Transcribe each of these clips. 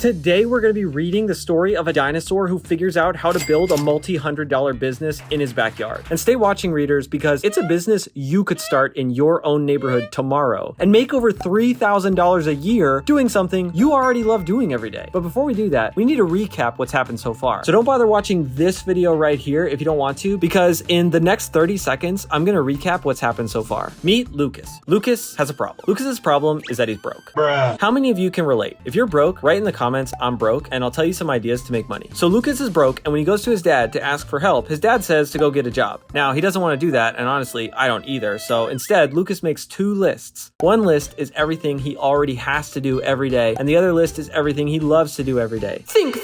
Today we're going to be reading the story of a dinosaur who figures out how to build a multi-$100 business in his backyard. And stay watching, readers, because it's a business you could start in your own neighborhood tomorrow and make over $3,000 a year doing something you already love doing every day. But before we do that, we need to recap what's happened so far. So don't bother watching this video right here if you don't want to, because in the next 30 seconds, I'm going to recap what's happened so far. Meet Lucas. Lucas has a problem. Lucas's problem is that he's broke. Bruh. How many of you can relate? If you're broke, write in the comments, I'm broke, and I'll tell you some ideas to make money. So Lucas is broke, and when he goes to his dad to ask for help, his dad says to go get a job. Now, he doesn't want to do that, and honestly, I don't either. So instead, Lucas makes two lists. One list is everything he already has to do every day, and the other list is everything he loves to do every day. Think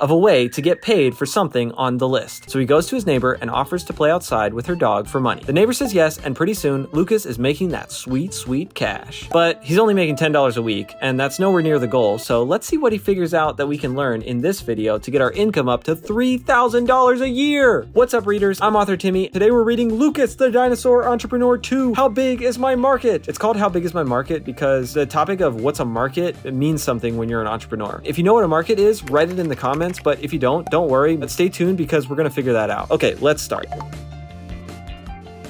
of a way to get paid for something on the list. So he goes to his neighbor and offers to play outside with her dog for money. The neighbor says yes, and pretty soon, Lucas is making that sweet cash. But he's only making $10 a week, and that's nowhere near the goal, so let's see what he figures out that we can learn in this video to get our income up to $3,000 a year. What's up, readers? I'm author Timmy. Today we're reading Lucas the Dinosaur Entrepreneur 2, How Big is My Market? It's called How Big is My Market because the topic of what's a market, it means something when you're an entrepreneur. If you know what a market is, write it in the comments, but if you don't worry, but stay tuned because we're gonna figure that out. Okay, let's start.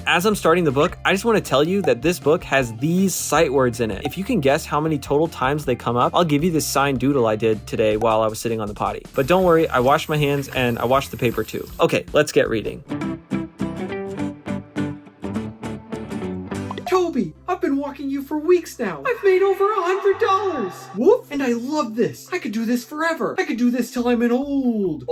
As I'm starting the book, I just want to tell you that this book has these sight words in it. If you can guess how many total times they come up, I'll give you this signed doodle I did today while I was sitting on the potty. But don't worry, I washed my hands and I washed the paper too. Okay, let's get reading. Toby, I've been walking you for weeks now. I've made over $100. Woof! And I love this. I could do this forever. I could do this till I'm an old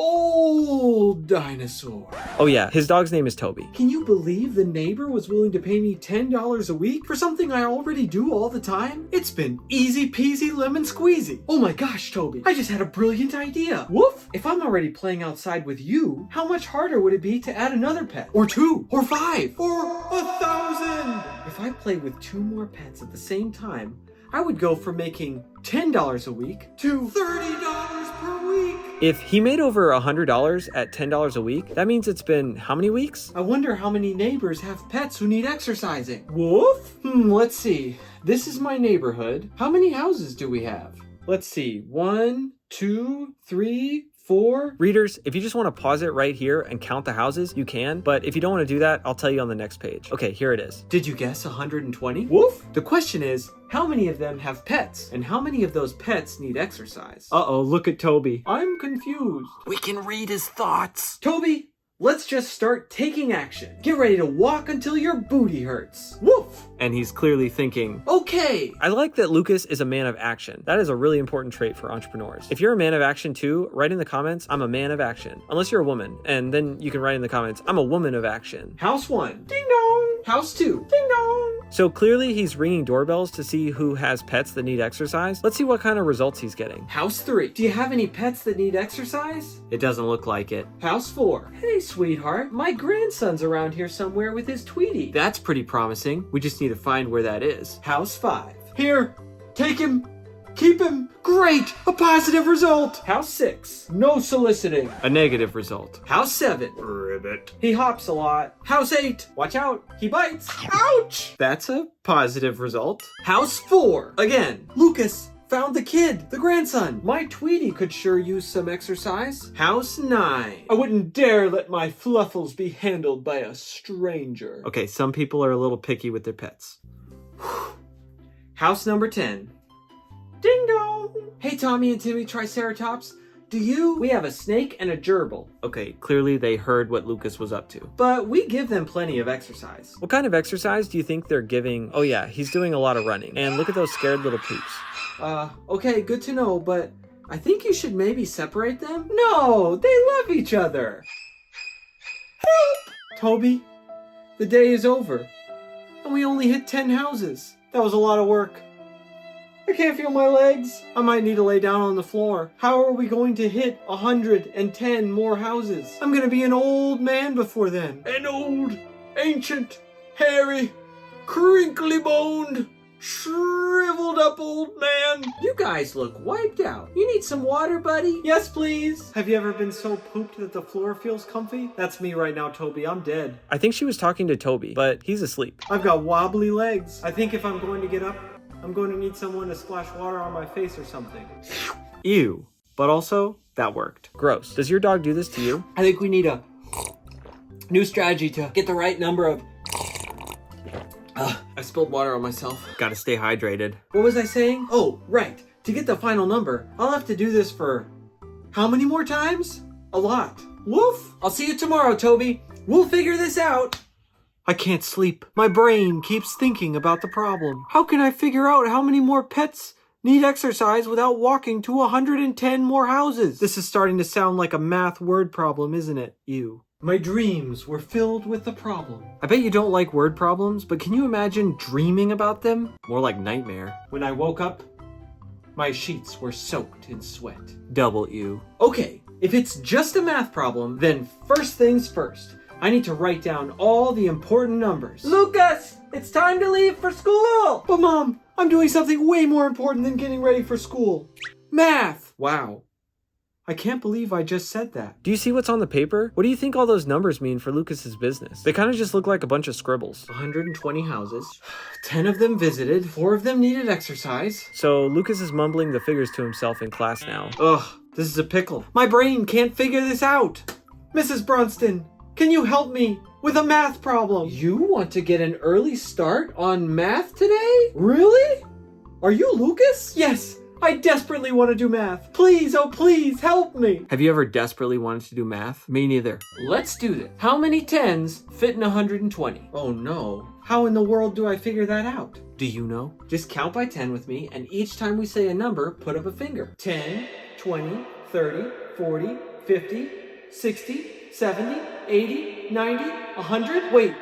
dinosaur. Oh yeah, his dog's name is Toby. Can you believe the neighbor was willing to pay me $10 a week for something I already do all the time? It's been easy peasy lemon squeezy. Oh my gosh, Toby, I just had a brilliant idea. Woof! If I'm already playing outside with you, how much harder would it be to add another pet? Or 2, or 5, or 1,000? If I play with 2 more pets at the same time, I would go from making $10 a week to $30 per week. If he made over $100 at $10 a week, that means it's been how many weeks? I wonder how many neighbors have pets who need exercising. Woof? Let's see. This is my neighborhood. How many houses do we have? Let's see. 1, 2, 3, 4. Readers, if you just want to pause it right here and count the houses, you can. But if you don't want to do that, I'll tell you on the next page. Okay, here it is. Did you guess 120? Woof! The question is, how many of them have pets? And how many of those pets need exercise? Uh-oh, look at Toby. I'm confused. We can read his thoughts. Toby, let's just start taking action. Get ready to walk until your booty hurts. Woof! And he's clearly thinking, okay. I like that Lucas is a man of action. That is a really important trait for entrepreneurs. If you're a man of action too, write in the comments, I'm a man of action. Unless you're a woman. And then you can write in the comments, I'm a woman of action. House 1. Ding dong. House 2. Ding dong. So clearly he's ringing doorbells to see who has pets that need exercise. Let's see what kind of results he's getting. House 3. Do you have any pets that need exercise? It doesn't look like it. House 4. Hey, sweetheart. My grandson's around here somewhere with his Tweety. That's pretty promising. We just need to find where that is. House 5. Here. Take him. Keep him. Great. A positive result. House 6. No soliciting. A negative result. House 7. Ribbit. He hops a lot. House 8. Watch out. He bites. Ouch. That's a positive result. House 4. Again. Lucas found the kid, the grandson. My Tweety could sure use some exercise. House 9. I wouldn't dare let my fluffles be handled by a stranger. Okay, some people are a little picky with their pets. House number 10. Ding dong. Hey, Tommy and Timmy Triceratops. We have a snake and a gerbil. Okay, clearly they heard what Lucas was up to. But we give them plenty of exercise. What kind of exercise do you think they're giving? Oh yeah, he's doing a lot of running. And look at those scared little poops. Okay, good to know, but I think you should maybe separate them? No, they love each other. Help! Toby, the day is over. And we only hit 10 houses. That was a lot of work. I can't feel my legs. I might need to lay down on the floor. How are we going to hit 110 more houses? I'm gonna be an old man before then. An old, ancient, hairy, crinkly-boned, shriveled up old man. You guys look wiped out. You need some water, buddy? Yes, please. Have you ever been so pooped that the floor feels comfy? That's me right now, Toby. I'm dead. I think she was talking to Toby, but he's asleep. I've got wobbly legs. I think if I'm going to get up, I'm going to need someone to splash water on my face or something. Ew. But also, that worked. Gross. Does your dog do this to you? I think we need a new strategy to get the right number of... I spilled water on myself. Gotta stay hydrated. What was I saying? Oh, right. To get the final number, I'll have to do this for... how many more times? A lot. Woof! I'll see you tomorrow, Toby. We'll figure this out. I can't sleep. My brain keeps thinking about the problem. How can I figure out how many more pets need exercise without walking to 110 more houses? This is starting to sound like a math word problem, isn't it? Ew. My dreams were filled with the problem. I bet you don't like word problems, but can you imagine dreaming about them? More like nightmare. When I woke up, my sheets were soaked in sweat. Double ew. Okay, if it's just a math problem, then first things first. I need to write down all the important numbers. Lucas, it's time to leave for school! But Mom, I'm doing something way more important than getting ready for school. Math! Wow. I can't believe I just said that. Do you see what's on the paper? What do you think all those numbers mean for Lucas's business? They kind of just look like a bunch of scribbles. 120 houses, 10 of them visited, 4 of them needed exercise. So Lucas is mumbling the figures to himself in class now. Ugh, this is a pickle. My brain can't figure this out. Mrs. Bronston, can you help me with a math problem? You want to get an early start on math today? Really? Are you Lucas? Yes. I desperately want to do math. Please, oh please, help me. Have you ever desperately wanted to do math? Me neither. Let's do this. How many 10s fit in 120? Oh no. How in the world do I figure that out? Do you know? Just count by 10 with me, and each time we say a number, put up a finger. 10, 20, 30, 40, 50, 60, 70, 80, 90, 100. Wait,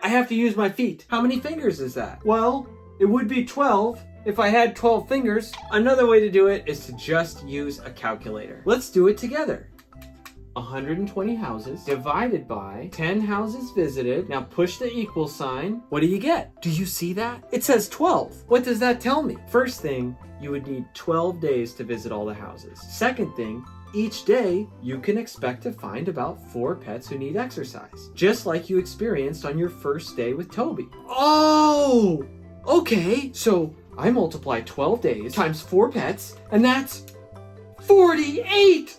I have to use my feet. How many fingers is that? Well, it would be 12. If I had 12 fingers. Another way to do it is to just use a calculator. Let's do it together. 120 houses divided by 10 houses visited. Now push the equal sign. What do you get? Do you see that? It says 12. What does that tell me? First thing, you would need 12 days to visit all the houses. Second thing, each day you can expect to find about 4 pets who need exercise, just like you experienced on your first day with Toby. Oh! Okay, so I multiply 12 days times 4 pets, and that's 48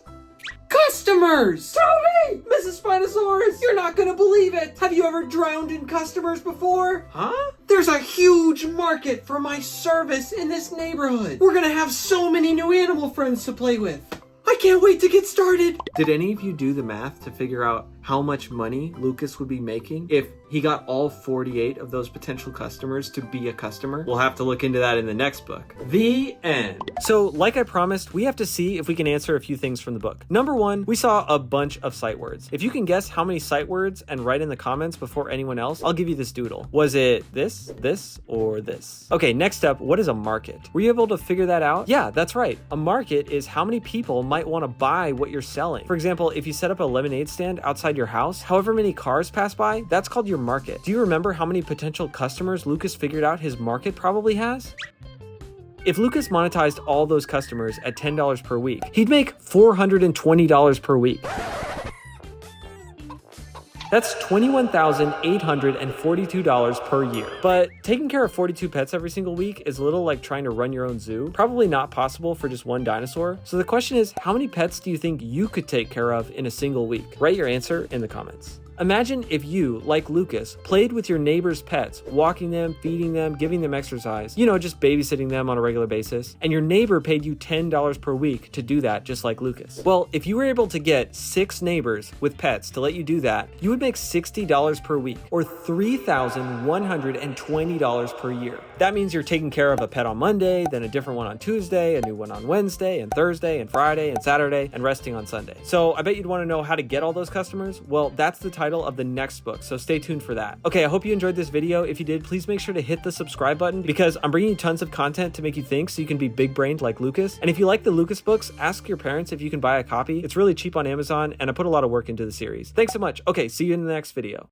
customers! Toby! Mrs. Spinosaurus, you're not gonna believe it! Have you ever drowned in customers before? Huh? There's a huge market for my service in this neighborhood. We're gonna have so many new animal friends to play with. I can't wait to get started. Did any of you do the math to figure out how much money Lucas would be making if he got all 48 of those potential customers to be a customer? We'll have to look into that in the next book. The end. So, like I promised, we have to see if we can answer a few things from the book. Number 1, we saw a bunch of sight words. If you can guess how many sight words and write in the comments before anyone else, I'll give you this doodle. Was it this, or this? Okay, next up, what is a market? Were you able to figure that out? Yeah, that's right. A market is how many people might want to buy what you're selling. For example, if you set up a lemonade stand outside your house, however many cars pass by, that's called your market. Do you remember how many potential customers Lucas figured out his market probably has? If Lucas monetized all those customers at $10 per week, he'd make $420 per week. That's $21,842 per year. But taking care of 42 pets every single week is a little like trying to run your own zoo. Probably not possible for just one dinosaur. So the question is, how many pets do you think you could take care of in a single week? Write your answer in the comments. Imagine if you, like Lucas, played with your neighbor's pets, walking them, feeding them, giving them exercise, just babysitting them on a regular basis, and your neighbor paid you $10 per week to do that just like Lucas. Well, if you were able to get 6 neighbors with pets to let you do that, you would make $60 per week, or $3,120 per year. That means you're taking care of a pet on Monday, then a different one on Tuesday, a new one on Wednesday, and Thursday, and Friday, and Saturday, and resting on Sunday. So I bet you'd want to know how to get all those customers. Well, that's the title of the next book, so stay tuned for that. Okay, I hope you enjoyed this video. If you did, please make sure to hit the subscribe button because I'm bringing you tons of content to make you think so you can be big-brained like Lucas. And if you like the Lucas books, ask your parents if you can buy a copy. It's really cheap on Amazon, and I put a lot of work into the series. Thanks so much. Okay, see you in the next video.